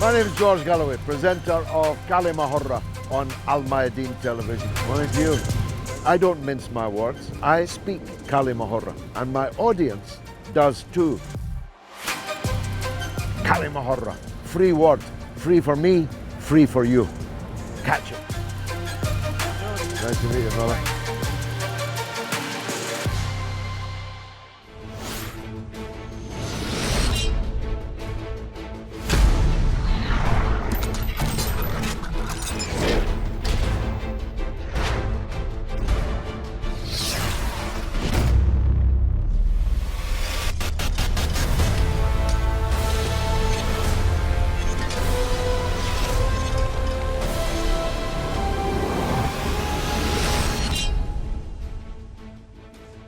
My name is George Galloway, presenter of كلمة on Mayadeen television. Mind you, I don't mince my words. I speak كلمة and my audience does too. كلمة free word, free for me, free for you. Catch it. Nice to meet you, brother.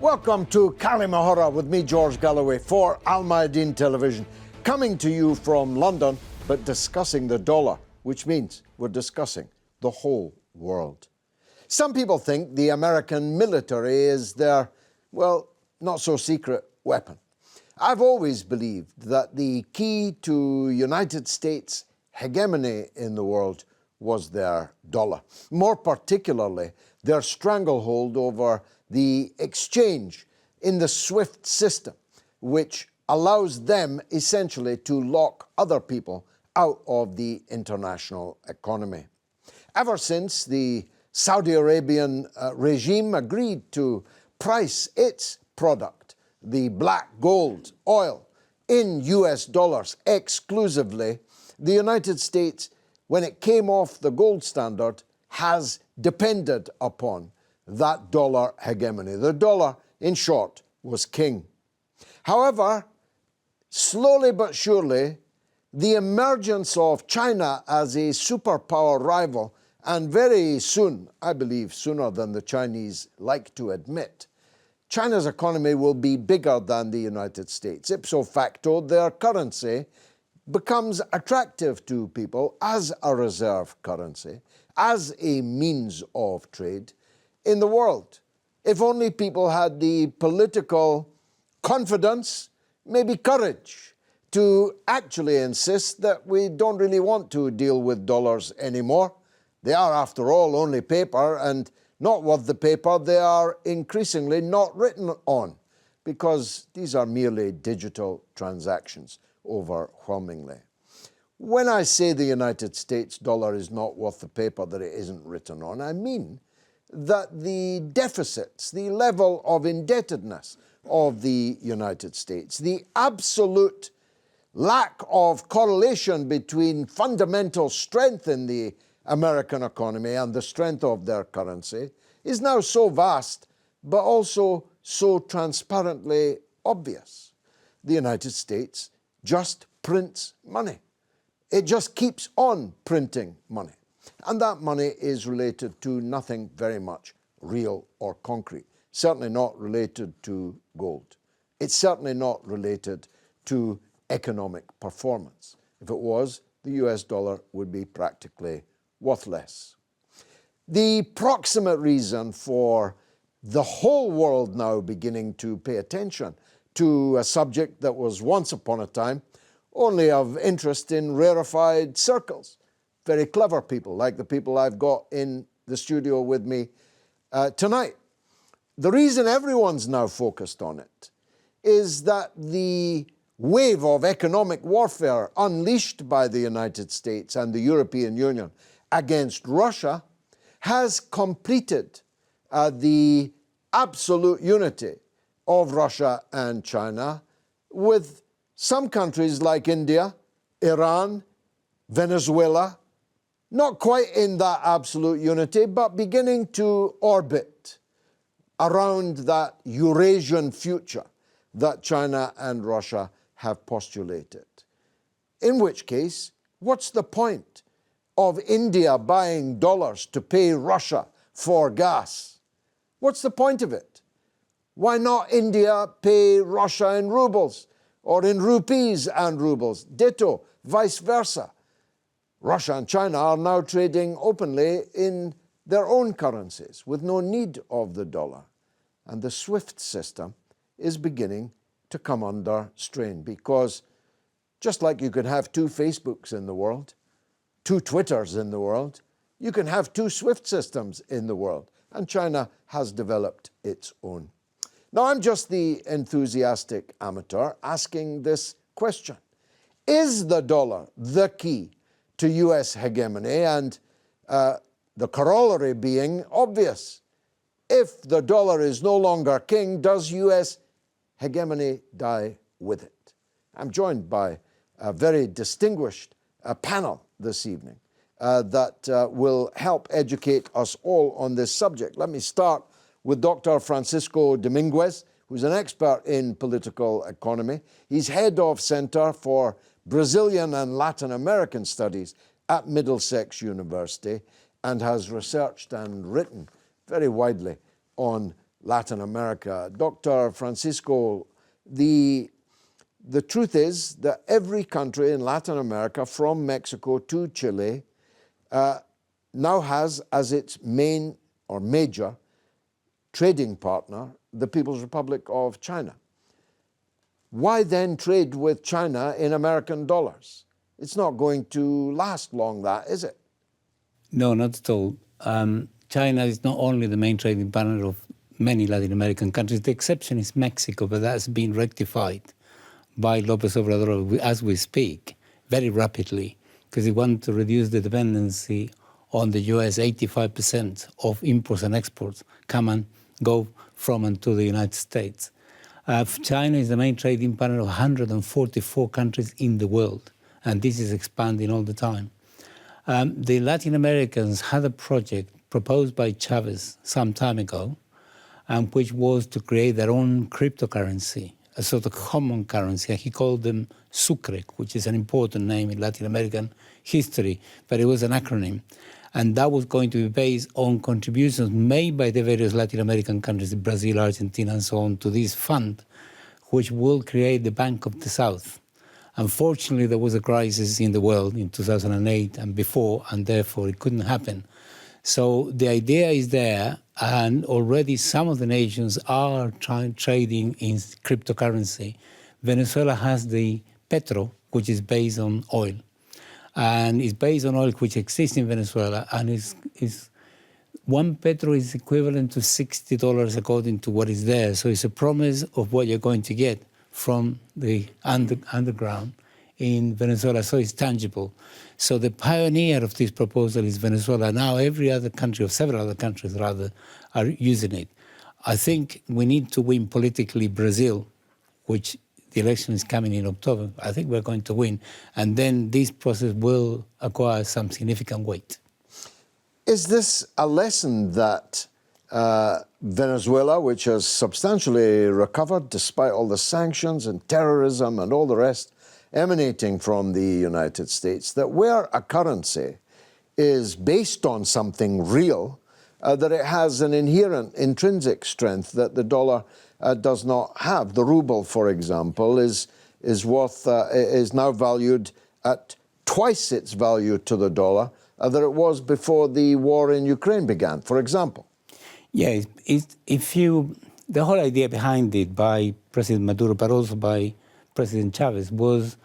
Welcome to كلمة with me, George Galloway, for Mayadeen television, coming to you from London, but discussing the dollar, which means we're discussing the whole world. Some people think the American military is their, well, not so secret weapon. I've always believed that the key to United States hegemony in the world was their dollar, more particularly their stranglehold over the exchange in the SWIFT system, which allows them essentially to lock other people out of the international economy. Ever since the Saudi Arabian regime agreed to price its product, the black gold oil, in US dollars exclusively, the United States, when it came off the gold standard, has depended upon that dollar hegemony. The dollar, in short, was king. However, slowly but surely, the emergence of China as a superpower rival, and very soon, I believe sooner than the Chinese like to admit, China's economy will be bigger than the United States. Ipso facto, their currency becomes attractive to people as a reserve currency, as a means of trade in the world. If only people had the political confidence, maybe courage, to actually insist that we don't really want to deal with dollars anymore. They are, after all, only paper, and not worth the paper they are increasingly not written on, because these are merely digital transactions overwhelmingly. When I say the United States dollar is not worth the paper that it isn't written on, I mean that the deficits, the level of indebtedness of the United States, the absolute lack of correlation between fundamental strength in the American economy and the strength of their currency is now so vast, but also so transparently obvious. The United States just prints money. It just keeps on printing money. And that money is related to nothing very much real or concrete. Certainly not related to gold. It's certainly not related to economic performance. If it was, the US dollar would be practically worthless. The proximate reason for the whole world now beginning to pay attention to a subject that was once upon a time only of interest in rarefied circles, very clever people like the people I've got in the studio with me tonight. The reason everyone's now focused on it is that the wave of economic warfare unleashed by the United States and the European Union against Russia has completed the absolute unity of Russia and China, with some countries like India, Iran, Venezuela, not quite in that absolute unity, but beginning to orbit around that Eurasian future that China and Russia have postulated. In which case, what's the point of India buying dollars to pay Russia for gas? What's the point of it? Why not India pay Russia in rubles, or in rupees and rubles? Ditto, vice versa. Russia and China are now trading openly in their own currencies with no need of the dollar. And the SWIFT system is beginning to come under strain because Just like you can have two Facebooks in the world, two Twitters in the world, you can have two SWIFT systems in the world, and China has developed its own. Now, I'm just the enthusiastic amateur asking this question. Is the dollar the key to US hegemony? And the corollary being obvious. If the dollar is no longer king, does US hegemony die with it? I'm joined by a very distinguished panel this evening that will help educate us all on this subject. Let me start with Dr. Francisco Dominguez, who's an expert in political economy. He's head of Center for Brazilian and Latin American Studies at Middlesex University and has researched and written very widely on Latin America. Dr. Francisco, the truth is that every country in Latin America, from Mexico to Chile, now has as its main or major trading partner the People's Republic of China. Why then trade with China in American dollars? It's not going to last long, that, is it? No, not at all. China is not only the main trading partner of many Latin American countries. The exception is Mexico, but that's been rectified by López Obrador as we speak, very rapidly, because he wanted to reduce the dependency on the US. 85% of imports and exports come and go from and to the United States. China is the main trading partner of 144 countries in the world, and this is expanding all the time. The Latin Americans had a project proposed by Chavez some time ago, which was to create their own cryptocurrency, a sort of common currency. He called them Sucre, which is an important name in Latin American history, but it was an acronym. And that was going to be based on contributions made by the various Latin American countries, Brazil, Argentina, and so on, to this fund, which will create the Bank of the South. Unfortunately, there was a crisis in the world in 2008 and before, and therefore it couldn't happen. So the idea is there, and already some of the nations are trading in cryptocurrency. Venezuela has the Petro, which is based on oil. And it's based on oil which exists in Venezuela, and is one Petro is equivalent to $60 according to what is there. So it's a promise of what you're going to get from the underground in Venezuela, so it's tangible. So the pioneer of this proposal is Venezuela. Now every other country, or several other countries rather, are using it. I think we need to win politically Brazil, which the election is coming in October. I think we're going to win. And then this process will acquire some significant weight. Is this a lesson that Venezuela, which has substantially recovered despite all the sanctions and terrorism and all the rest emanating from the United States, that where a currency is based on something real, that it has an inherent intrinsic strength that the dollar does not have? The ruble, for example, is now valued at twice its value to the dollar that it was before the war in Ukraine began, for example. Yeah, the whole idea behind it by President Maduro, but also by President Chavez, was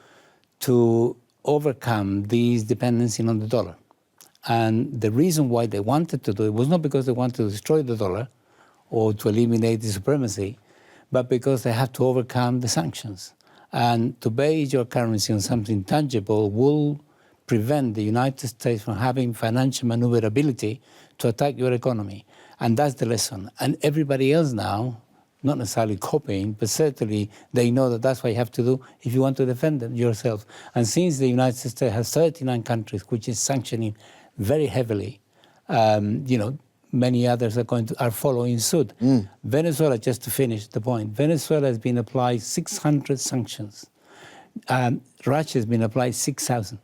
to overcome this dependency on the dollar. And the reason why they wanted to do it was not because they wanted to destroy the dollar or to eliminate the supremacy, but because they have to overcome the sanctions. And to base your currency on something tangible will prevent the United States from having financial maneuverability to attack your economy. And that's the lesson. And everybody else now, not necessarily copying, but certainly they know that that's what you have to do if you want to defend yourself. And since the United States has 39 countries, which is sanctioning very heavily, many others are following suit. Venezuela, just to finish the point, Venezuela has been applied 600 sanctions. Russia has been applied 6,000.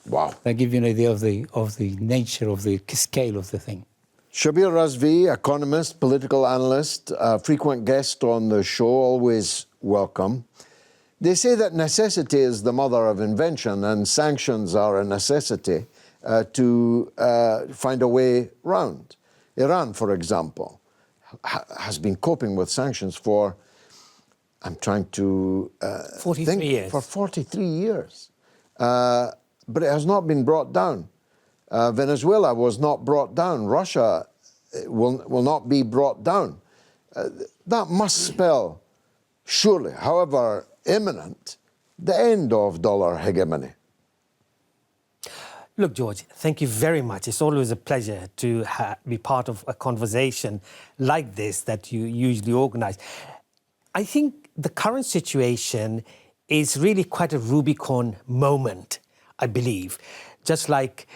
Wow. That gives you an idea of the nature of the scale of the thing. Shabir Razvi, economist, political analyst, frequent guest on the show, always welcome. They say that necessity is the mother of invention, and sanctions are a necessity to find a way round. Iran, for example, has been coping with sanctions for I'm trying to 43 think. years. For 43 years. But it has not been brought down. Venezuela was not brought down. Russia will not be brought down. That must spell, surely, however imminent, the end of dollar hegemony. Look, George, thank you very much. It's always a pleasure to be part of a conversation like this that you usually organize. I think the current situation is really quite a Rubicon moment, I believe. Just like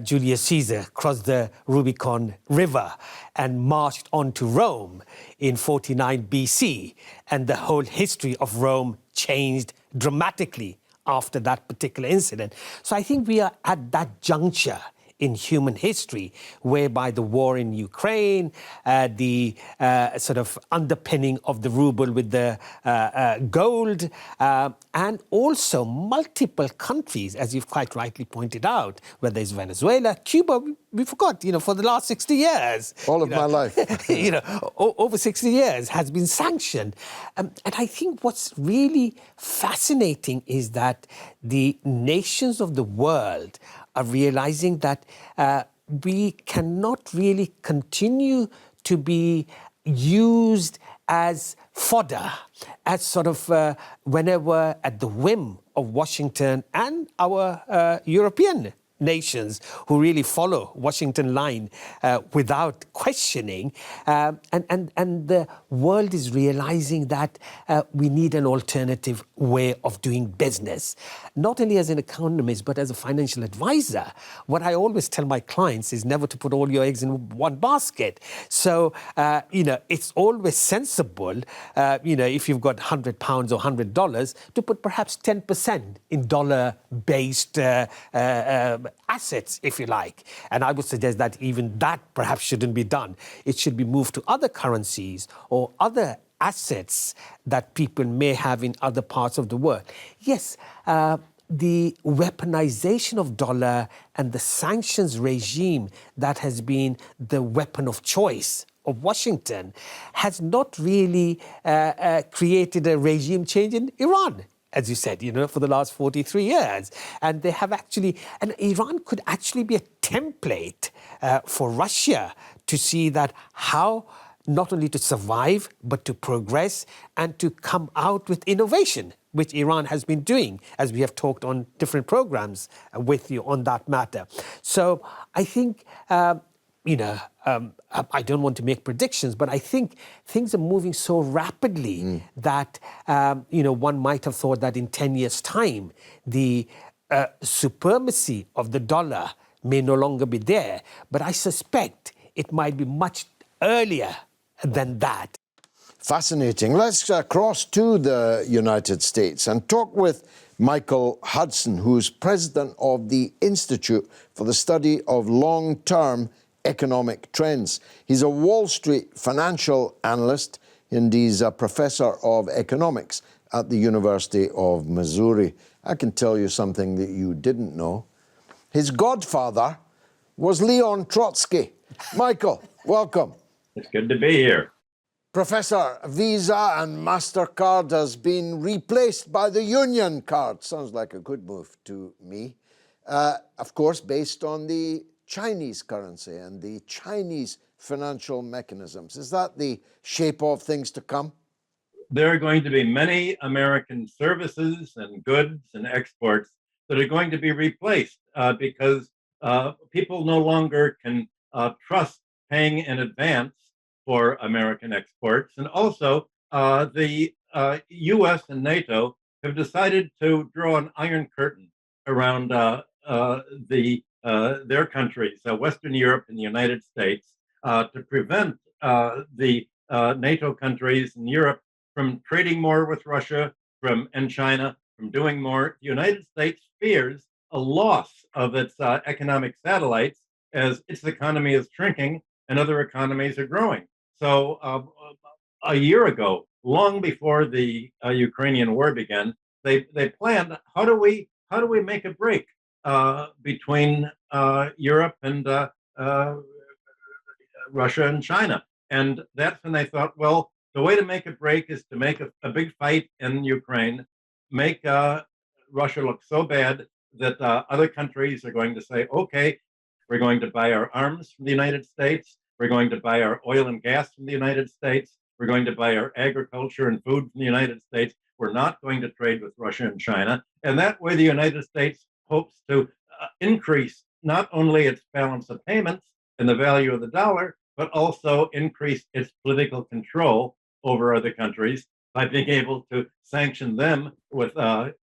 Julius Caesar crossed the Rubicon River and marched on to Rome in 49 BC, and the whole history of Rome changed dramatically after that particular incident. So I think we are at that juncture in human history, whereby the war in Ukraine, the sort of underpinning of the ruble with the gold, and also multiple countries, as you've quite rightly pointed out, whether it's Venezuela, Cuba, we forgot, for the last 60 years. All of my life. Over 60 years has been sanctioned. And I think what's really fascinating is that the nations of the world are realizing that we cannot really continue to be used as fodder, as sort of whenever at the whim of Washington and our European nations who really follow Washington line without questioning. And the world is realizing that we need an alternative way of doing business. Not only as an economist, but as a financial advisor. What I always tell my clients is never to put all your eggs in one basket. So, it's always sensible, if you've got £100 or $100, to put perhaps 10% in dollar-based assets, if you like. And I would suggest that even that perhaps shouldn't be done. It should be moved to other currencies or other assets that people may have in other parts of the world. Yes, the weaponization of dollar and the sanctions regime that has been the weapon of choice of Washington has not really created a regime change in Iran, as you said, for the last 43 years. And they have actually, and Iran could actually be a template for Russia to see that how not only to survive, but to progress and to come out with innovation, which Iran has been doing, as we have talked on different programs with you on that matter. So I think, I don't want to make predictions, but I think things are moving so rapidly that, one might have thought that in 10 years' time, the supremacy of the dollar may no longer be there. But I suspect it might be much earlier than that. Fascinating. Let's cross to the United States and talk with Michael Hudson, who's president of the Institute for the Study of Long-Term Economic Trends. He's a Wall Street financial analyst and he's a professor of economics at the University of Missouri. I can tell you something that you didn't know. His godfather was Leon Trotsky. Michael, welcome. It's good to be here. Professor, Visa and MasterCard has been replaced by the Union card. Sounds like a good move to me. Of course, based on the Chinese currency and the Chinese financial mechanisms. Is that the shape of things to come? There are going to be many American services and goods and exports that are going to be replaced because people no longer can trust paying in advance for American exports. And also, the US and NATO have decided to draw an iron curtain around their countries, Western Europe and the United States, to prevent the NATO countries in Europe from trading more with Russia and China, from doing more. The United States fears a loss of its economic satellites as its economy is shrinking and other economies are growing. So a year ago, long before the Ukrainian war began, they planned, how do we make a break between Europe and Russia and China? And that's when they thought, well, the way to make a break is to make a big fight in Ukraine, make Russia look so bad that other countries are going to say, okay, we're going to buy our arms from the United States. We're going to buy our oil and gas from the United States. We're going to buy our agriculture and food from the United States. We're not going to trade with Russia and China. And that way, the United States hopes to increase not only its balance of payments and the value of the dollar, but also increase its political control over other countries by being able to sanction them with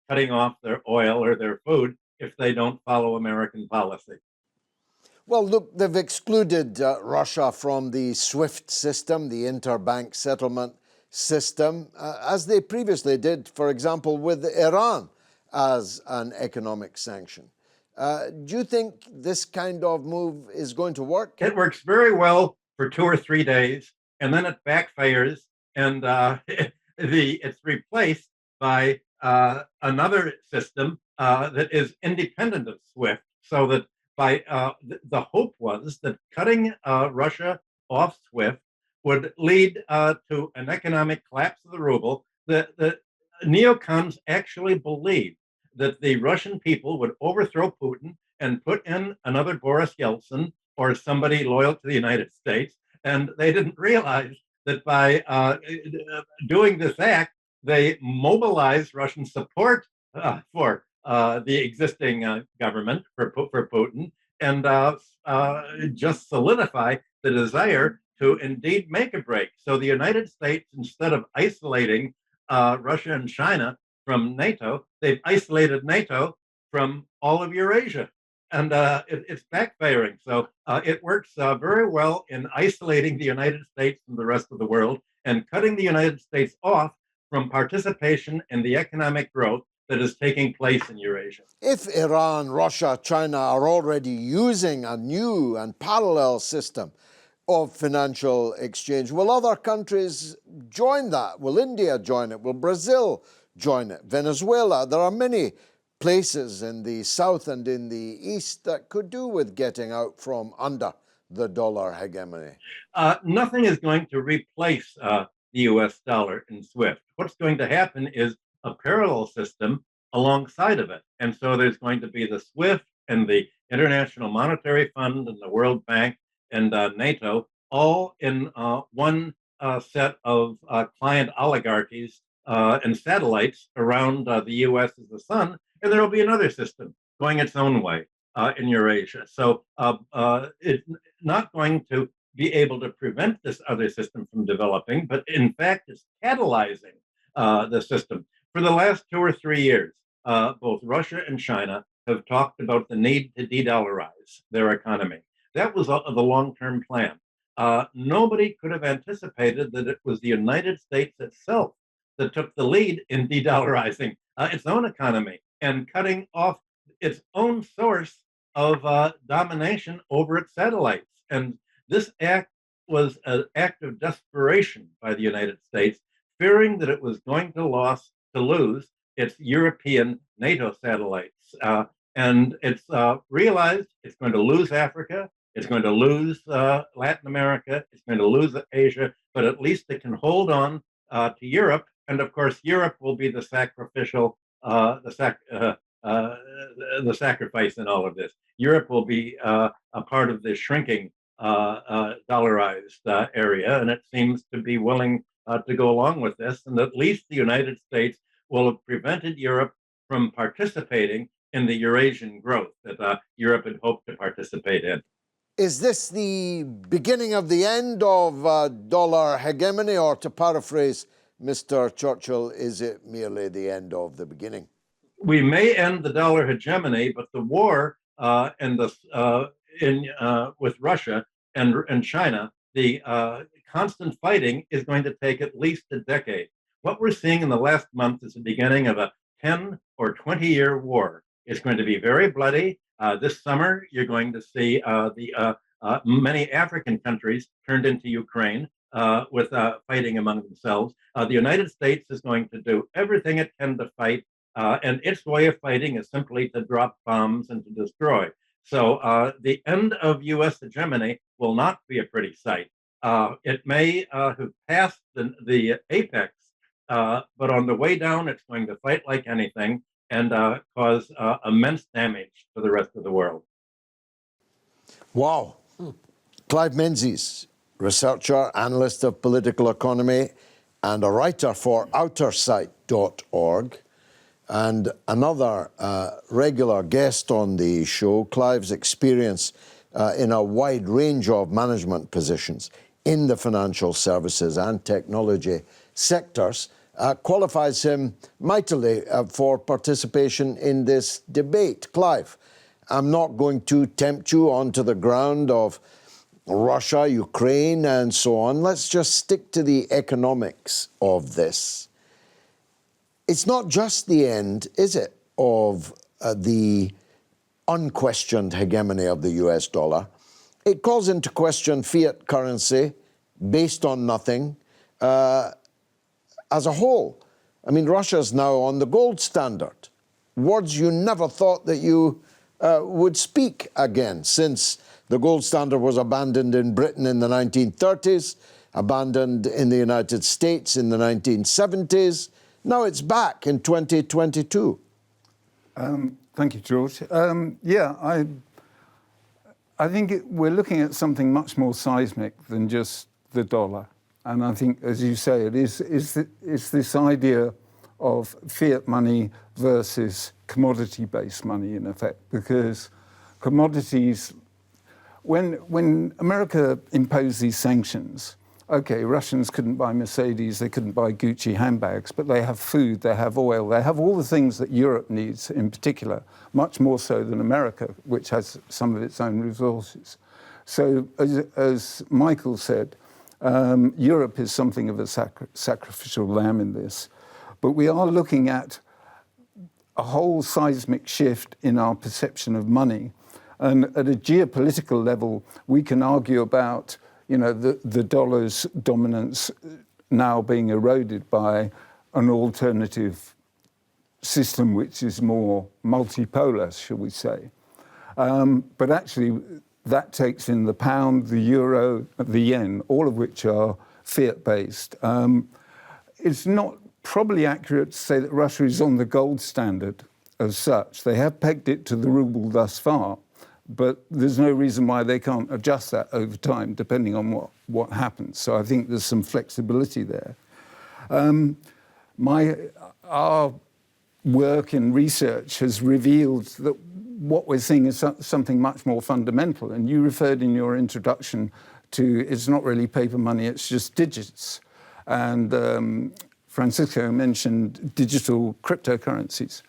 cutting off their oil or their food if they don't follow American policy. Well, look, they've excluded Russia from the SWIFT system, the interbank settlement system, as they previously did, for example, with Iran as an economic sanction. Do you think this kind of move is going to work? It works very well for 2 or 3 days, and then it backfires, and it's replaced by another system that is independent of SWIFT, so that by the hope was that cutting Russia off SWIFT would lead to an economic collapse of the ruble. The neocons actually believed that the Russian people would overthrow Putin and put in another Boris Yeltsin or somebody loyal to the United States. And they didn't realize that by doing this act, they mobilized Russian support for the existing government for Putin, and just solidify the desire to indeed make a break. So the United States, instead of isolating Russia and China from NATO, they've isolated NATO from all of Eurasia. And it's backfiring. So it works very well in isolating the United States from the rest of the world and cutting the United States off from participation in the economic growth that is taking place in Eurasia. If Iran, Russia, China are already using a new and parallel system of financial exchange, will other countries join that? Will India join it? Will Brazil join it? Venezuela? There are many places in the south and in the east that could do with getting out from under the dollar hegemony. Nothing is going to replace the US dollar in SWIFT. What's going to happen is a parallel system alongside of it. And so there's going to be the SWIFT and the International Monetary Fund and the World Bank and NATO all in one set of client oligarchies and satellites around the US as the sun. And there will be another system going its own way in Eurasia. So it's not going to be able to prevent this other system from developing, but in fact, it's catalyzing the system. For the last 2 or 3 years, both Russia and China have talked about the need to de-dollarize their economy. That was the long-term plan. Nobody could have anticipated that it was the United States itself that took the lead in de-dollarizing its own economy and cutting off its own source of domination over its satellites. And this act was an act of desperation by the United States, fearing that it was going to lose its European NATO satellites. And it's realized it's going to lose Africa, it's going to lose Latin America, it's going to lose Asia, but at least it can hold on to Europe. And of course, Europe will be the sacrificial, the sacrifice in all of this. Europe will be a part of the shrinking dollarized area, and it seems to be willing to go along with this. And at least the United States will have prevented Europe from participating in the Eurasian growth that Europe had hoped to participate in. Is this the beginning of the end of dollar hegemony, or to paraphrase Mr. Churchill, is it merely the end of the beginning? We may end the dollar hegemony, but the war with Russia and China, the constant fighting is going to take at least a decade. What we're seeing in the last month is the beginning of a 10 or 20-year war. It's going to be very bloody. This summer, you're going to see many African countries turned into Ukraine with fighting among themselves. The United States is going to do everything it can to fight, and its way of fighting is simply to drop bombs and to destroy. So the end of U.S. hegemony will not be a pretty sight. It may have passed the apex, but on the way down, it's going to fight like anything and cause immense damage to the rest of the world. Wow. Clive Menzies, researcher, analyst of political economy, and a writer for outersight.org, and another regular guest on the show. Clive's experience in a wide range of management positions in the financial services and technology sectors qualifies him mightily for participation in this debate. Clive, I'm not going to tempt you onto the ground of Russia, Ukraine, and so on. Let's just stick to the economics of this. It's not just the end, is it, of the unquestioned hegemony of the US dollar. It calls into question fiat currency based on nothing as a whole. I mean, Russia's now on the gold standard. Words you never thought that you would speak again, since the gold standard was abandoned in Britain in the 1930s, abandoned in the United States in the 1970s. Now it's back in 2022. Thank you, George. I think we're looking at something much more seismic than just the dollar. And I think, as you say, it's this idea of fiat money versus commodity-based money, in effect, because commodities, when America imposed these sanctions, okay, Russians couldn't buy Mercedes, they couldn't buy Gucci handbags, but they have food, they have oil, they have all the things that Europe needs in particular, much more so than America, which has some of its own resources. So, as Michael said, Europe is something of a sacrificial lamb in this. But we are looking at a whole seismic shift in our perception of money. And at a geopolitical level, we can argue about, the dollar's dominance now being eroded by an alternative system which is more multipolar, shall we say. But actually, that takes in the pound, the euro, the yen, all of which are fiat-based. It's not probably accurate to say that Russia is on the gold standard as such. They have pegged it to the ruble thus far, but there's no reason why they can't adjust that over time, depending on what happens. So I think there's some flexibility there. Our work in research has revealed that what we're seeing is something much more fundamental. And you referred in your introduction to, it's not really paper money, it's just digits. And Francisco mentioned digital cryptocurrencies.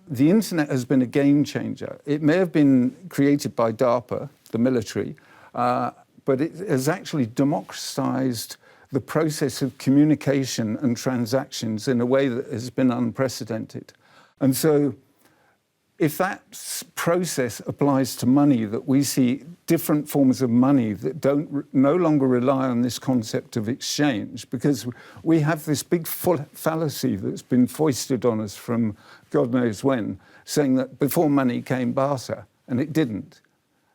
The internet has been a game changer. It may have been created by DARPA, the military, but it has actually democratized the process of communication and transactions in a way that has been unprecedented. And so if that process applies to money, that we see different forms of money that no longer rely on this concept of exchange, because we have this big fallacy that's been foisted on us from God knows when, saying that before money came barter, and it didn't.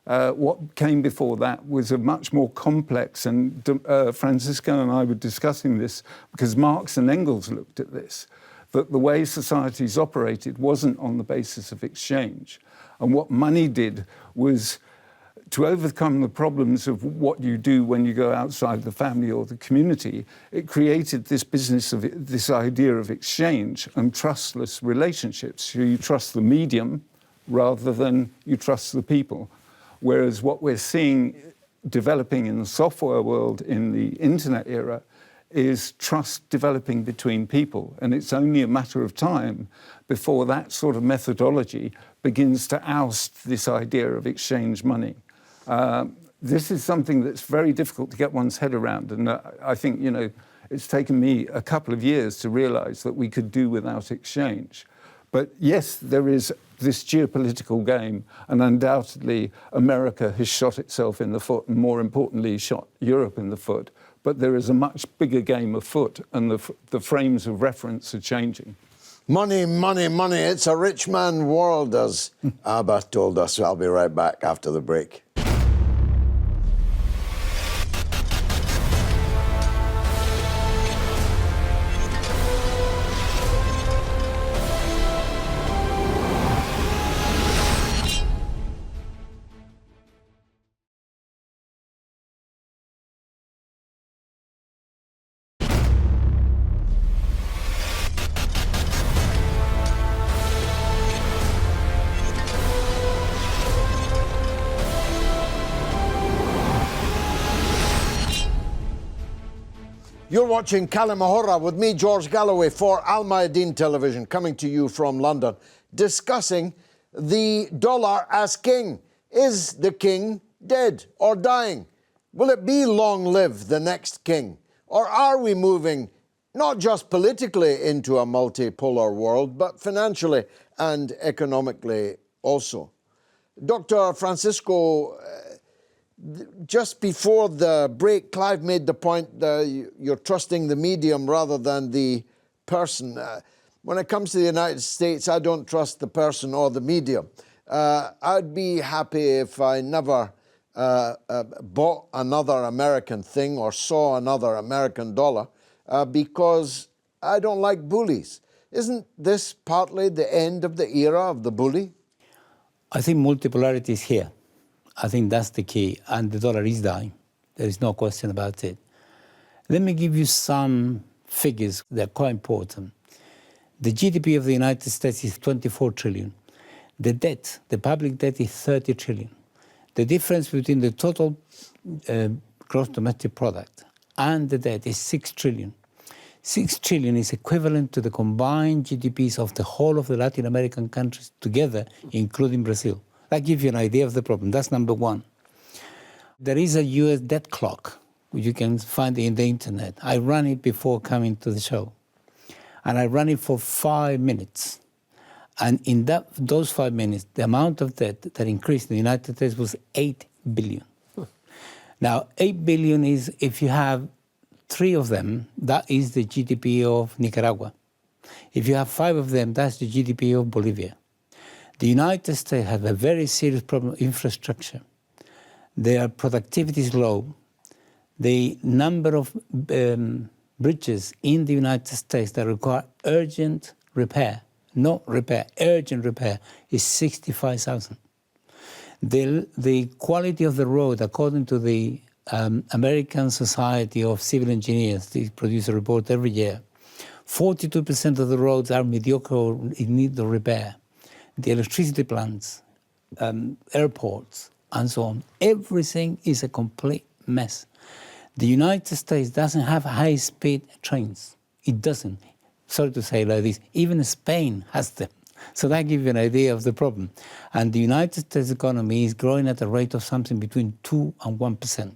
What came before that was a much more complex, and Francisco and I were discussing this because Marx and Engels looked at this, that the way societies operated wasn't on the basis of exchange. And what money did was to overcome the problems of what you do when you go outside the family or the community. It created this business of this idea of exchange and trustless relationships. So you trust the medium rather than you trust the people. Whereas what we're seeing developing in the software world in the internet era is trust developing between people. And it's only a matter of time before that sort of methodology begins to oust this idea of exchange money. This is something that's very difficult to get one's head around. And I think, it's taken me a couple of years to realize that we could do without exchange. But yes, there is this geopolitical game, and undoubtedly America has shot itself in the foot, and more importantly, shot Europe in the foot. But there is a much bigger game afoot, and the frames of reference are changing. Money, money, money. It's a rich man world, as Abba told us. I'll be right back after the break. You're watching كلمة with me, George Galloway, for Mayadeen television, coming to you from London, discussing the dollar as king. Is the king dead or dying? Will it be long live the next king? Or are we moving not just politically into a multipolar world, but financially and economically also? Dr. Francisco, just before the break, Clive made the point that you're trusting the medium rather than the person. When it comes to the United States, I don't trust the person or the medium. I'd be happy if I never bought another American thing or saw another American dollar because I don't like bullies. Isn't this partly the end of the era of the bully? I think multipolarity is here. I think that's the key, and the dollar is dying. There is no question about it. Let me give you some figures that are quite important. The GDP of the United States is 24 trillion. The debt, the public debt, is 30 trillion. The difference between the total gross domestic product and the debt is 6 trillion. 6 trillion is equivalent to the combined GDPs of the whole of the Latin American countries together, including Brazil. That gives you an idea of the problem. That's number one. There is a US debt clock, which you can find in the internet. I ran it before coming to the show. And I ran it for 5 minutes. And in those 5 minutes, the amount of debt that increased in the United States was 8 billion. Now, 8 billion is, if you have 3 of them, that is the GDP of Nicaragua. If you have 5 of them, that's the GDP of Bolivia. The United States has a very serious problem of infrastructure. Their productivity is low. The number of bridges in the United States that require urgent repair, not repair, urgent repair, is 65,000. The quality of the road, according to the American Society of Civil Engineers, they produce a report every year, 42% of the roads are mediocre or in need of repair. The electricity plants, airports, and so on. Everything is a complete mess. The United States doesn't have high-speed trains. It doesn't. Sorry to say like this. Even Spain has them. So that gives you an idea of the problem. And the United States economy is growing at a rate of something between 2 and 1%.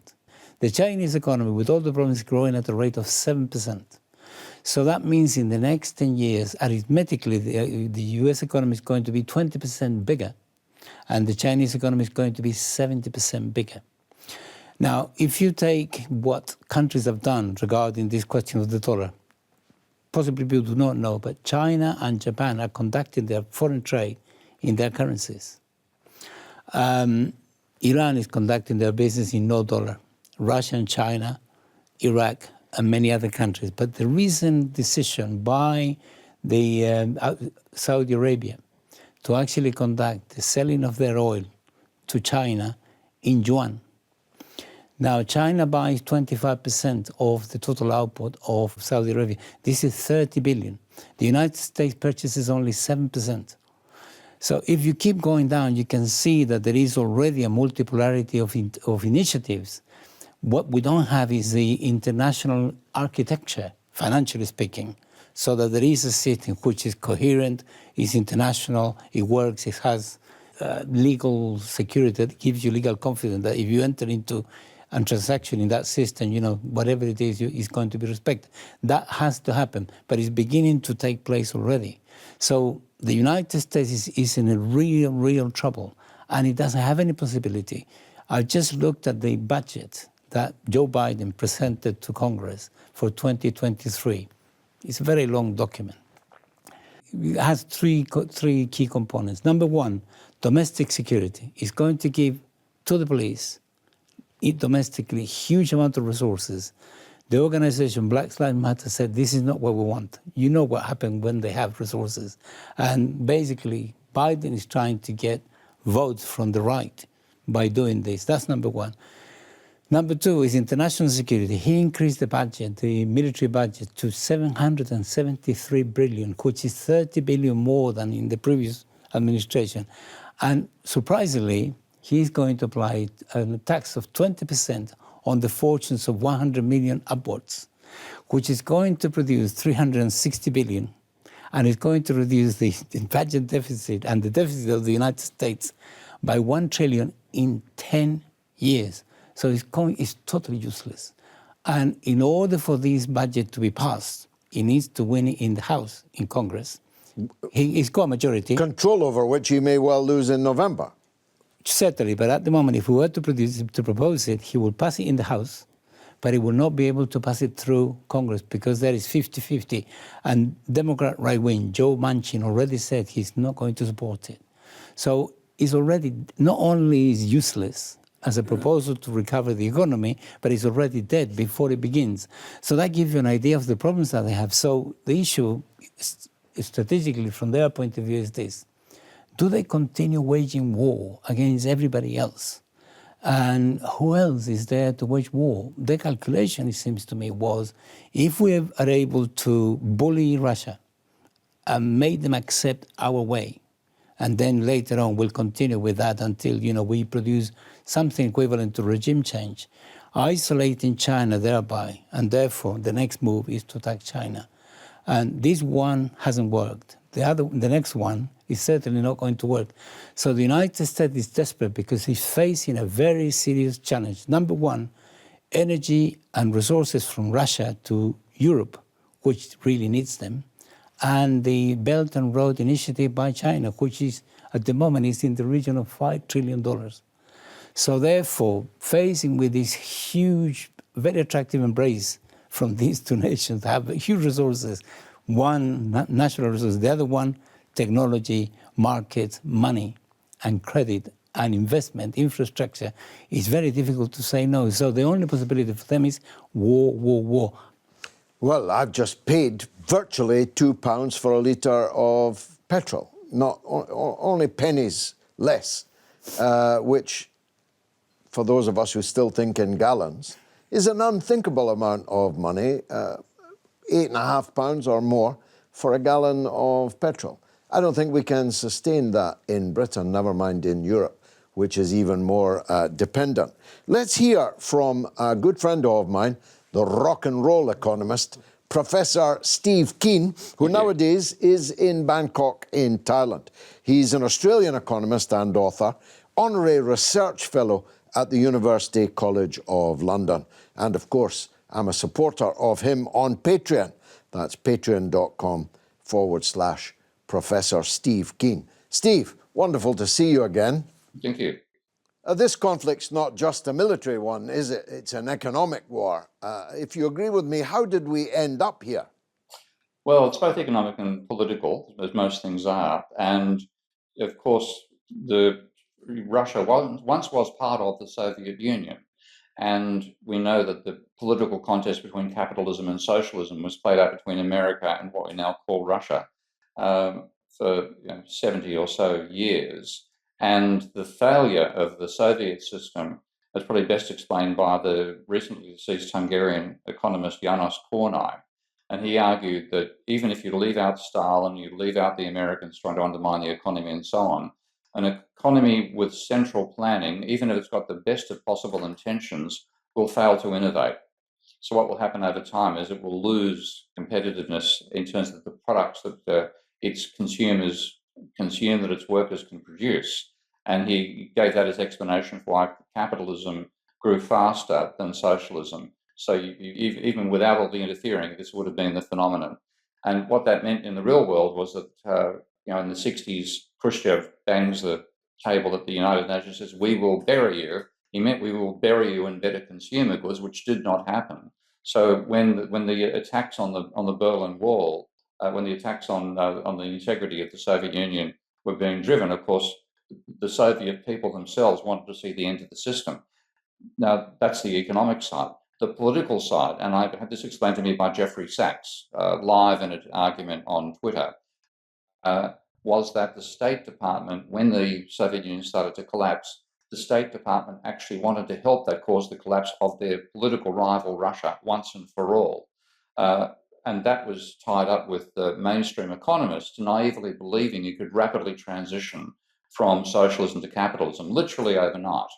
The Chinese economy, with all the problems, is growing at a rate of 7%. So that means in the next 10 years, arithmetically, the US economy is going to be 20% bigger, and the Chinese economy is going to be 70% bigger. Now, if you take what countries have done regarding this question of the dollar, possibly people do not know, but China and Japan are conducting their foreign trade in their currencies. Iran is conducting their business in no dollar. Russia and China, Iraq, and many other countries. But the recent decision by the Saudi Arabia to actually conduct the selling of their oil to China in yuan. Now, China buys 25% of the total output of Saudi Arabia. This is 30 billion. The United States purchases only 7%. So if you keep going down, you can see that there is already a multipolarity of initiatives. What we don't have is the international architecture, financially speaking, so that there is a system which is coherent, is international, it works, it has legal security that gives you legal confidence that if you enter into a transaction in that system, you know, whatever it is going to be respected. That has to happen, but it's beginning to take place already. So the United States is in a real trouble, and it doesn't have any possibility. I just looked at the budget that Joe Biden presented to Congress for 2023. It's a very long document. It has three key components. Number one, domestic security. It's going to give to the police, domestically, huge amount of resources. The organization Black Lives Matter said, this is not what we want. You know what happened when they have resources. And basically, Biden is trying to get votes from the right by doing this. That's number one. Number two is international security. He increased the budget, the military budget, to $773 billion, which is 30 billion more than in the previous administration. And surprisingly, he's going to apply a tax of 20% on the fortunes of 100 million upwards. which is going to produce 360 billion, and is going to reduce the budget deficit and the deficit of the United States by 1 trillion in 10 years. So it's totally useless. And in order for this budget to be passed, he needs to win it in the House, in Congress. He's got a majority. Control over which he may well lose in November. Certainly, but at the moment, if we were to propose it, he will pass it in the House, but he will not be able to pass it through Congress because there is 50-50. And Democrat right-wing, Joe Manchin, already said he's not going to support it. So it's already, not only is useless as a proposal to recover the economy, but it's already dead before it begins. So that gives you an idea of the problems that they have. So the issue, strategically, from their point of view, is this. Do they continue waging war against everybody else? And who else is there to wage war? Their calculation, it seems to me, was if we are able to bully Russia and make them accept our way, and then later on we'll continue with that until, we produce something equivalent to regime change, isolating China thereby, and therefore the next move is to attack China. And this one hasn't worked. The next one is certainly not going to work. So the United States is desperate because he's facing a very serious challenge. Number one, energy and resources from Russia to Europe, which really needs them, and the Belt and Road Initiative by China, which is, at the moment, is in the region of $5 trillion. So therefore, facing with this huge, very attractive embrace from these two nations that have huge resources, one natural resource, the other one technology, markets, money, and credit, and investment, infrastructure, it's very difficult to say no. So the only possibility for them is war, war, war. Well, I've just paid virtually £2 for a litre of petrol, not only pennies less, which, for those of us who still think in gallons, is an unthinkable amount of money, £8.50 or more for a gallon of petrol. I don't think we can sustain that in Britain, never mind in Europe, which is even more dependent. Let's hear from a good friend of mine, the rock and roll economist, Professor Steve Keen, who nowadays is in Bangkok in Thailand. He's an Australian economist and author, honorary research fellow at the University College of London. And of course, I'm a supporter of him on Patreon. That's patreon.com/Professor Steve Keen. Steve, wonderful to see you again. Thank you. This conflict's not just a military one, is it? It's an economic war. If you agree with me, how did we end up here? Well, it's both economic and political, as most things are. And of course, Russia once was part of the Soviet Union. And we know that the political contest between capitalism and socialism was played out between America and what we now call Russia for 70 or so years. And the failure of the Soviet system is probably best explained by the recently deceased Hungarian economist János Kornai. And he argued that even if you leave out Stalin, you leave out the Americans trying to undermine the economy and so on, an economy with central planning, even if it's got the best of possible intentions, will fail to innovate. So what will happen over time is it will lose competitiveness in terms of the products that its consumers consume, that its workers can produce. And he gave that as explanation for why capitalism grew faster than socialism. So even without all the interfering, this would have been the phenomenon. And what that meant in the real world was that in the 60s, Khrushchev bangs the table at the United Nations, says, "We will bury you." He meant we will bury you in better consumer goods, which did not happen. So when the attacks on the Berlin Wall, when the attacks on the integrity of the Soviet Union were being driven, of course, the Soviet people themselves wanted to see the end of the system. Now, that's the economic side. The political side, and I had this explained to me by Jeffrey Sachs, live in an argument on Twitter, was that the State Department, when the Soviet Union started to collapse, the State Department actually wanted to help that cause the collapse of their political rival Russia once and for all. And that was tied up with the mainstream economists naively believing you could rapidly transition from socialism to capitalism, literally overnight.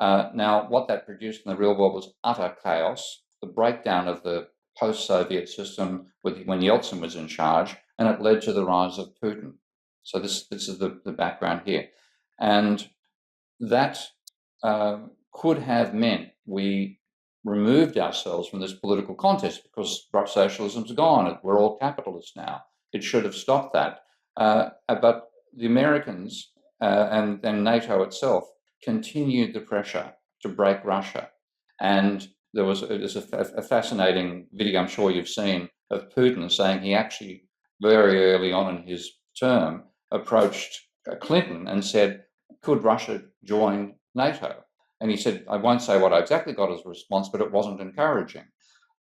Now, what that produced in the real world was utter chaos, the breakdown of the post-Soviet system when Yeltsin was in charge, and it led to the rise of Putin. So this is the background here. And that could have meant we removed ourselves from this political contest because socialism's gone. We're all capitalists now. It should have stopped that. But the Americans and NATO itself continued the pressure to break Russia. And there's a fascinating video I'm sure you've seen of Putin saying he actually very early on in his term approached Clinton and said, could Russia join NATO? And he said, I won't say what I exactly got as a response, but it wasn't encouraging.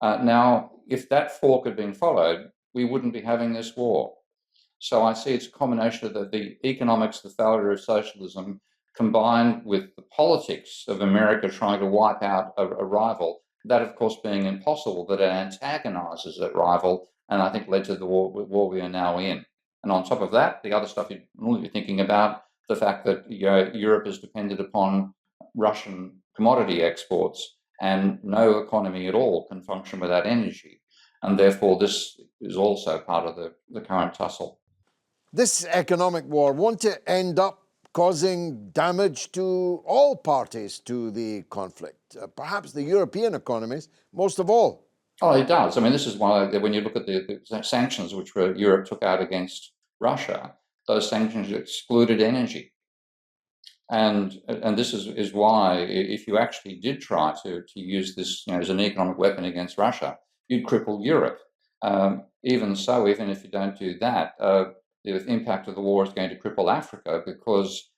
Now, if that fork had been followed, we wouldn't be having this war. So I see it's a combination of the economics, the failure of socialism, combined with the politics of America trying to wipe out a rival, that of course being impossible, but it antagonizes that rival, and I think led to the war we are now in. And on top of that, the other stuff you'd normally be thinking about, the fact that Europe is dependent upon Russian commodity exports, and no economy at all can function without energy. And therefore, this is also part of the current tussle. This economic war, won't it end up causing damage to all parties to the conflict? Perhaps the European economies, most of all. Oh, it does. I mean, this is why when you look at the sanctions which Europe took out against Russia, those sanctions excluded energy. And this is why, if you actually did try to use this as an economic weapon against Russia, you'd cripple Europe. Even so, even if you don't do that, the impact of the war is going to cripple Africa because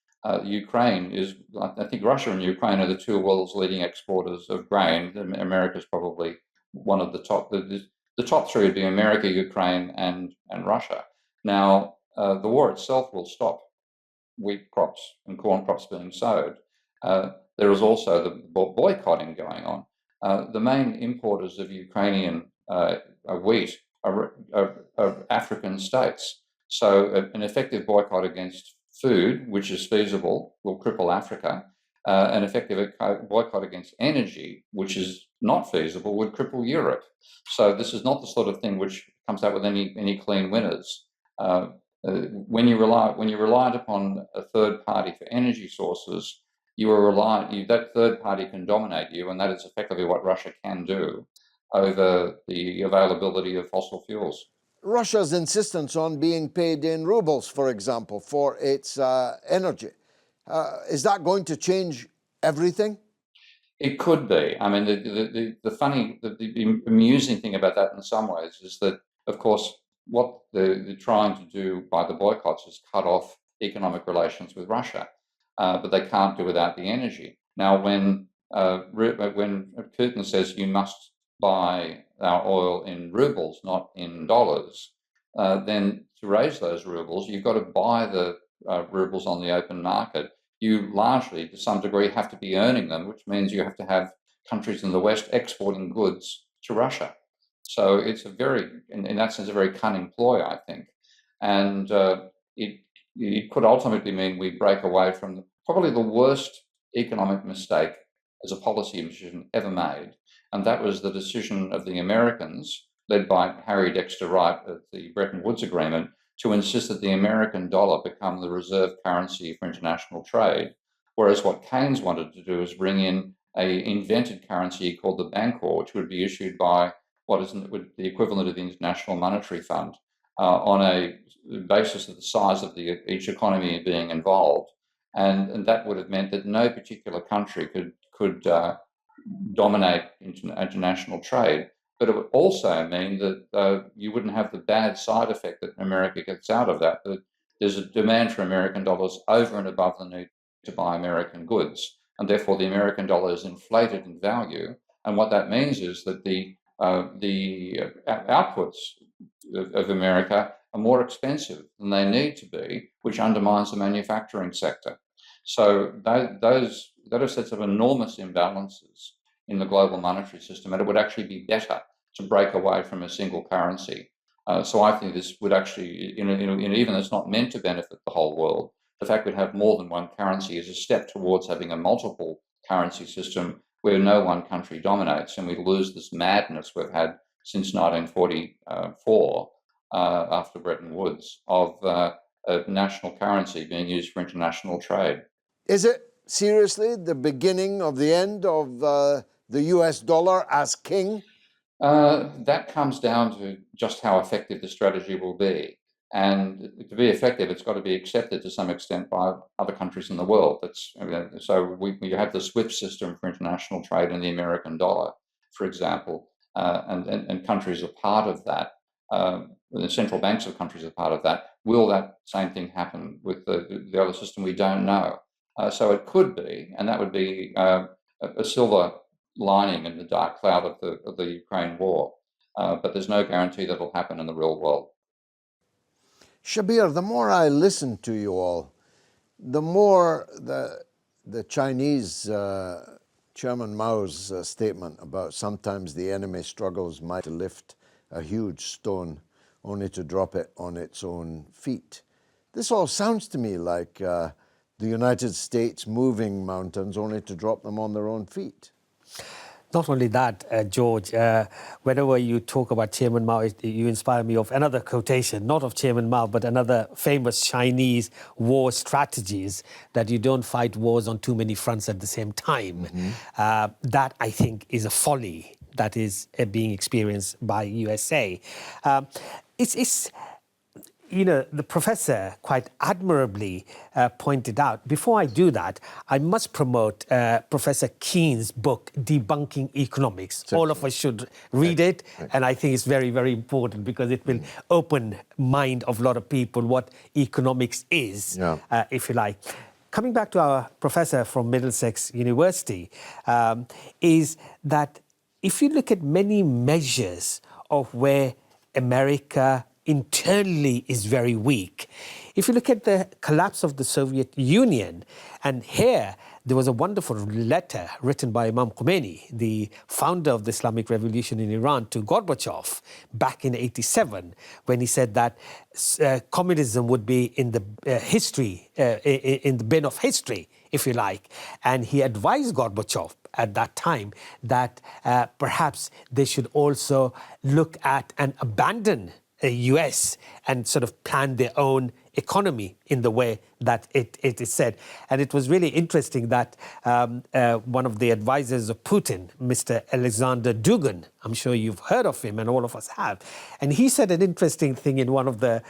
Ukraine is, I think Russia and Ukraine are the two world's leading exporters of grain. America's probably one of the top. The top three would be America, Ukraine, and Russia. Now, the war itself will stop wheat crops and corn crops being sowed. There is also the boycotting going on. The main importers of Ukrainian wheat are African states. So an effective boycott against food, which is feasible, will cripple Africa. An effective boycott against energy, which is not feasible, would cripple Europe. So this is not the sort of thing which comes out with any clean winners. When you're reliant upon a third party for energy sources, that third party can dominate you, and that is effectively what Russia can do over the availability of fossil fuels. Russia's insistence on being paid in rubles, for example, for its energy, is that going to change everything? It could be. I mean, the amusing thing about that in some ways is that, of course, what they're trying to do by the boycotts is cut off economic relations with Russia, but they can't do without the energy. Now, when Putin says you must buy our oil in rubles, not in dollars, then to raise those rubles, you've got to buy the rubles on the open market. You largely, to some degree, have to be earning them, which means you have to have countries in the West exporting goods to Russia. So it's in that sense, a very cunning ploy, I think. And it could ultimately mean we break away from probably the worst economic mistake as a policy decision ever made. And that was the decision of the Americans, led by Harry Dexter Wright at the Bretton Woods Agreement, to insist that the American dollar become the reserve currency for international trade. Whereas what Keynes wanted to do is bring in an invented currency called the Bancor, which would be issued by what is the equivalent of the International Monetary Fund on a basis of the size of each economy being involved. And that would have meant that no particular country could dominate international trade. But it would also mean that you wouldn't have the bad side effect that America gets out of that there's a demand for American dollars over and above the need to buy American goods. And therefore, the American dollar is inflated in value. And what that means is that the outputs of America are more expensive than they need to be, which undermines the manufacturing sector. So that sets up enormous imbalances in the global monetary system, and it would actually be better to break away from a single currency. So I think this would actually, even though it's not meant to benefit the whole world, the fact we'd have more than one currency is a step towards having a multiple currency system where no one country dominates, and we lose this madness we've had since 1944, after Bretton Woods, of a national currency being used for international trade. Is it seriously the beginning of the end of the US dollar as king? That comes down to just how effective the strategy will be. And to be effective, it's got to be accepted to some extent by other countries in the world. So we have the SWIFT system for international trade and the American dollar, for example, and countries are part of that. The central banks of countries are part of that. Will that same thing happen with the other system? We don't know. So it could be, and that would be a silver lining in the dark cloud of the Ukraine war. But there's no guarantee that will happen in the real world. Shabir, the more I listen to you all, the more the Chinese Chairman Mao's statement about sometimes the enemy struggles might lift a huge stone only to drop it on its own feet. This all sounds to me like the United States moving mountains only to drop them on their own feet. Not only that, George, whenever you talk about Chairman Mao, you inspire me of another quotation, not of Chairman Mao, but another famous Chinese war strategies, that you don't fight wars on too many fronts at the same time. That, I think, is a folly that is being experienced by USA. You know, the professor quite admirably pointed out. Before I do that, I must promote Professor Keen's book, Debunking Economics. All of us should read it, and I think it's very, very important because it will open mind of a lot of people what economics is, if you like. Coming back to our professor from Middlesex University, is that if you look at many measures of where America internally is very weak. If you look at the collapse of the Soviet Union, and here there was a wonderful letter written by Imam Khomeini, the founder of the Islamic Revolution in Iran, to Gorbachev back in '87, when he said that communism would be in the in the bin of history, if you like. And he advised Gorbachev at that time that perhaps they should also look at and abandon US and sort of plan their own economy in the way that it is said. And it was really interesting that one of the advisors of Putin, Mr. Alexander Dugin, I'm sure you've heard of him and all of us have, and he said an interesting thing in one of the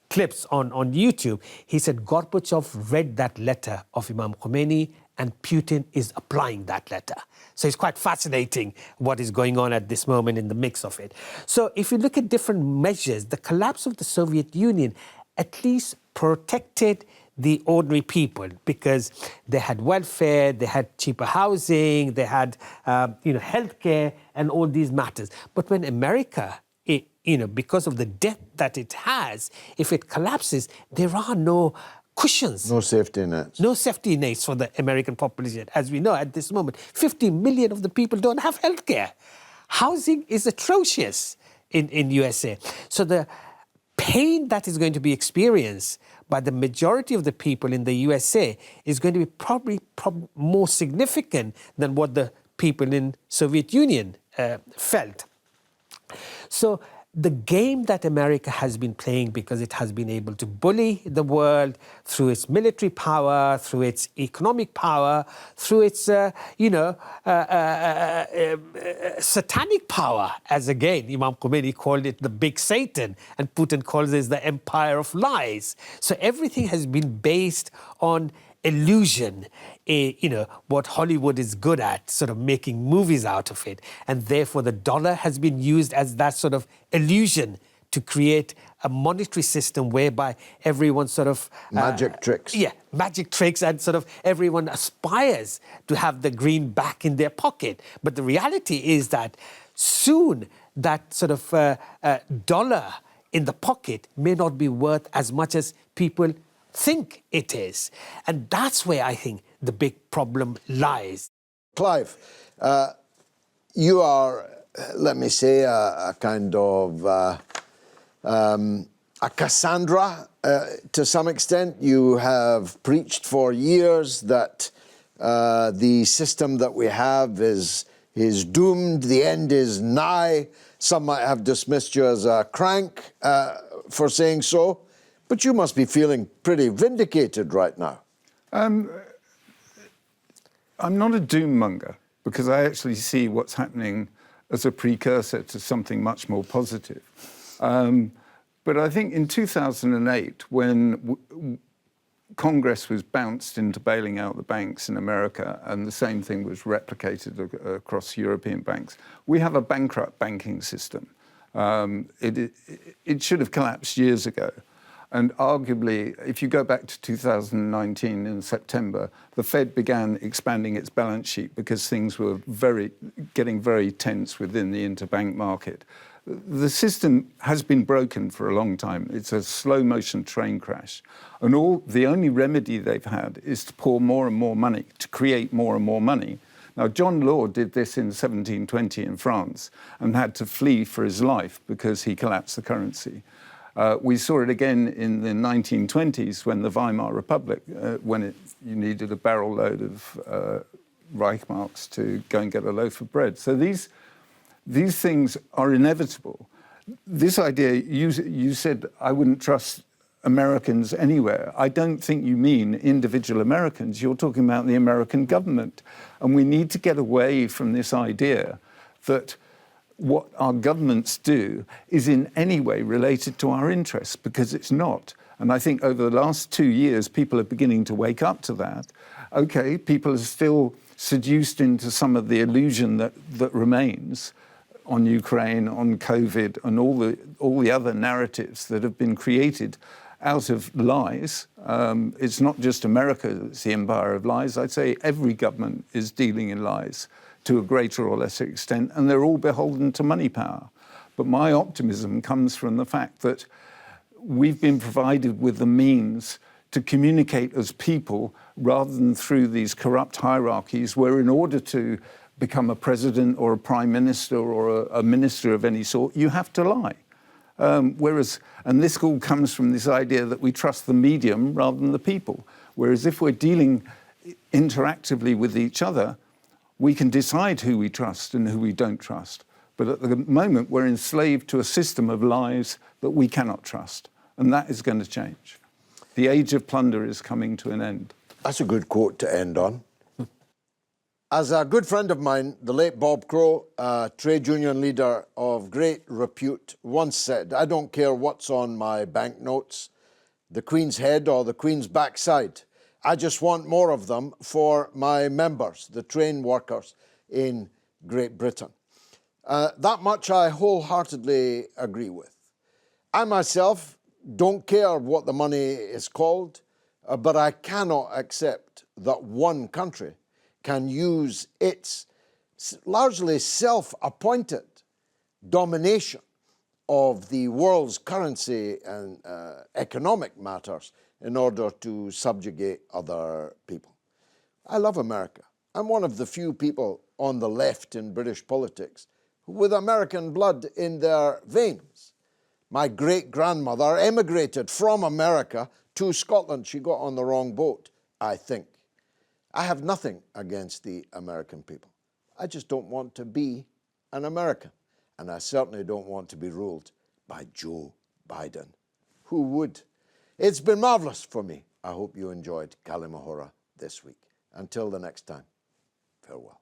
clips on YouTube. He said Gorbachev read that letter of Imam Khomeini and Putin is applying that letter. So it's quite fascinating what is going on at this moment in the mix of it. So if you look at different measures, the collapse of the Soviet Union at least protected the ordinary people because they had welfare, they had cheaper housing, they had healthcare and all these matters. But when America, because of the debt that it has, if it collapses, there are no cushions. No safety nets. No safety nets for the American population. As we know, at this moment, 50 million of the people don't have health care. Housing is atrocious in USA. So the pain that is going to be experienced by the majority of the people in the USA is going to be probably more significant than what the people in Soviet Union felt. So the game that America has been playing, because it has been able to bully the world through its military power, through its economic power, through its, satanic power, as again, Imam Khomeini called it the big Satan, and Putin calls it the empire of lies. So everything has been based on illusion, what Hollywood is good at, sort of making movies out of it. And therefore the dollar has been used as that sort of illusion to create a monetary system whereby everyone sort of... magic tricks. Yeah, magic tricks, and sort of everyone aspires to have the green back in their pocket. But the reality is that soon that sort of dollar in the pocket may not be worth as much as people think it is. And that's where I think the big problem lies. Clive, you are, let me say, a kind of a Cassandra to some extent. You have preached for years that the system that we have is He's doomed. The end is nigh. Some might have dismissed you as a crank for saying so, but you must be feeling pretty vindicated right now. I'm not a doom monger because I actually see what's happening as a precursor to something much more positive. But I think in 2008, when Congress was bounced into bailing out the banks in America, and the same thing was replicated across European banks, we have a bankrupt banking system. It should have collapsed years ago. And arguably, if you go back to 2019 in September, the Fed began expanding its balance sheet because things were getting very tense within the interbank market. The system has been broken for a long time. It's a slow motion train crash. And the only remedy they've had is to pour more and more money, to create more and more money. Now, John Law did this in 1720 in France and had to flee for his life because he collapsed the currency. We saw it again in the 1920s when the Weimar Republic, when you needed a barrel load of Reichmarks to go and get a loaf of bread. So these things are inevitable. This idea, you said, I wouldn't trust Americans anywhere. I don't think you mean individual Americans. You're talking about the American government. And we need to get away from this idea that what our governments do is in any way related to our interests, because it's not. And I think over the last 2 years, people are beginning to wake up to that. Okay, people are still seduced into some of the illusion that remains on Ukraine, on COVID, and all the other narratives that have been created out of lies. It's not just America that's the empire of lies. I'd say every government is dealing in lies to a greater or lesser extent, and they're all beholden to money power. But my optimism comes from the fact that we've been provided with the means to communicate as people rather than through these corrupt hierarchies where in order to become a president or a prime minister or a minister of any sort, you have to lie. And this all comes from this idea that we trust the medium rather than the people. Whereas if we're dealing interactively with each other, we can decide who we trust and who we don't trust. But at the moment, we're enslaved to a system of lies that we cannot trust. And that is going to change. The age of plunder is coming to an end. That's a good quote to end on. As a good friend of mine, the late Bob Crow, a trade union leader of great repute, once said, I don't care what's on my banknotes, the Queen's head or the Queen's backside. I just want more of them for my members, the train workers in Great Britain. That much I wholeheartedly agree with. I myself don't care what the money is called, but I cannot accept that one country can use its largely self-appointed domination of the world's currency and economic matters in order to subjugate other people. I love America. I'm one of the few people on the left in British politics with American blood in their veins. My great-grandmother emigrated from America to Scotland. She got on the wrong boat, I think. I have nothing against the American people. I just don't want to be an American. And I certainly don't want to be ruled by Joe Biden. Who would? It's been marvellous for me. I hope you enjoyed كلمة this week. Until the next time, farewell.